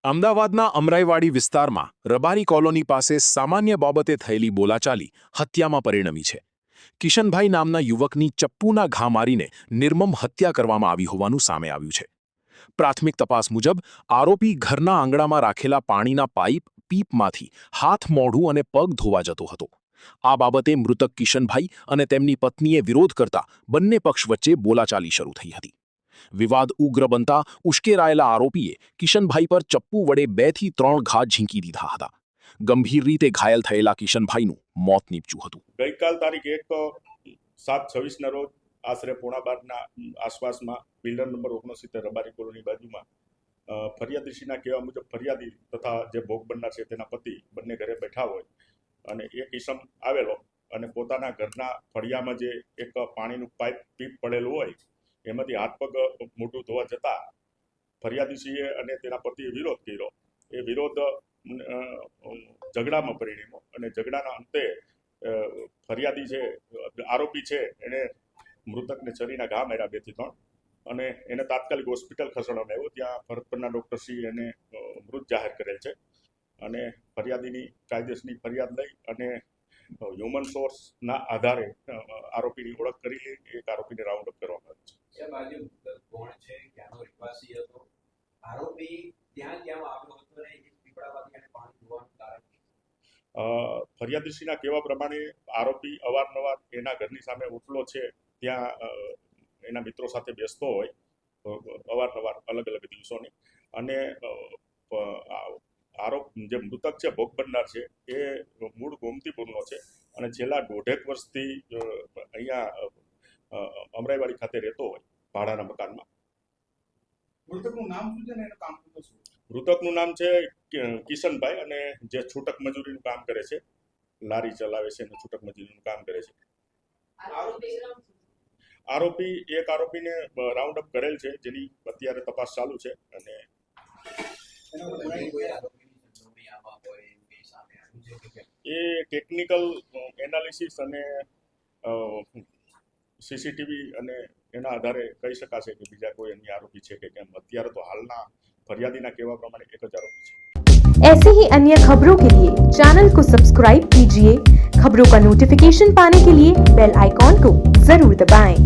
અમદાવાદના અમરાઈવાડી વિસ્તારમાં રબારી કોલોની પાસે સામાન્ય બાબતે થયેલી બોલાચાલી હત્યામાં પરિણમી છે. કિશનભાઈ નામના યુવકની ચપ્પુના ઘા મારીને નિર્મમ હત્યા કરવામાં આવી હોવાનું સામે આવ્યું છે. પ્રાથમિક તપાસ મુજબ આરોપી ઘરના આંગણામાં રાખેલા પાણીના પીપમાંથી હાથ, મોઢું અને પગ ધોવા જતો હતો. આ બાબતે મૃતક કિશનભાઈ અને તેમની પત્નીએ વિરોધ કરતા બંને પક્ષ વચ્ચે બોલાચાલી શરૂ થઈ હતી. વિવાદ ઉગ્ર બનતા ઉશ્કેરાયેલા આરોપીએ કિશનભાઈ પર ચપ્પુ વડે 2 થી 3 ઘા ઝીંકી દીધા હતા. ગંભીર રીતે ઘાયલ થયેલા કિશનભાઈનું મોત નીપજ્યું હતું. ગઈકાલ તારીખ 1/7/26 ના રોજ આશરે 11:15 આસપાસમાં બિલ્ડર નંબર 69 રબારી કોલોની બાજુમાં ફરિયાદીના કહેવા મુજબ ફરિયાદી તથા જે ભોગ બનનાર છે તેના પતિ બંને ઘરે બેઠા હોય અને એક ઈસમ આવેલો અને પોતાના ઘરના ફળિયામાં જે એક પાણીનું પીપ પડેલું હોય એમાંથી હાથ પગ મોઢું ધોવા જતા ફરિયાદીએ અને તેના પતિએ વિરોધ કર્યો. એ વિરોધ ઝઘડામાં પરિણમ્યો અને ઝઘડાના અંતે ફરિયાદી છે, આરોપી છે, એને મૃતકને છરીના ઘા માર્યા 2 થી 3 અને એને તાત્કાલિક હોસ્પિટલ ખસેડવામાં આવ્યો. ત્યાં ફરજ પરના ડૉક્ટરશ્રી એને મૃત જાહેર કરેલ છે અને ફરિયાદીની કાયદેસરની ફરિયાદ લઈ અને હ્યુમન સોર્સના આધારે આરોપીની ઓળખ કરી એક આરોપીને રાઉન્ડ અપ કરવામાં આવ્યો છે. ફરિયાદીના કહેવા પ્રમાણે આરોપી અવારનવાર એના ઘરની સામે ઉઠલો છે ત્યાં એના મિત્રો સાથે બેસતો હોય અવારનવાર અલગ અલગ દિવસોની અને જે મૃતક છે, ભોગ બનનાર છે, એ મૂળ ગોમતીપુરનો છે અને છેલ્લા 1.5 વર્ષથી અહીંયા અમરાઈવાડી ખાતે રહેતો હોય ભાડાના મકાનમાં. મૃતકનું નામ શું છે ને એનું કામ શું છે? મૃતકનું નામ છે કિશનભાઈ અને જે છૂટક મજૂરીનું કામ કરે છે, લારી ચલાવે છે અને છૂટક મજૂરીનું કામ કરે છે. એક આરોપીને રાઉન્ડ અપ કરેલ છે જેની અત્યારે તપાસ ચાલુ છે અને એ ટેકનિકલ એનાલિસિસ અને સીસીટીવી અને એના આધારે કહી શકાશે કે બીજા કોઈ અન્ય આરોપી છે કે કેમ. અત્યારે તો હાલના ફરિયાદીના કહેવા પ્રમાણે એક જ આરોપી છે. ऐसे ही अन्य खबरों के लिए चैनल को सब्सक्राइब कीजिए. खबरों का नोटिफिकेशन पाने के लिए बेल आइकॉन को जरूर दबाएं.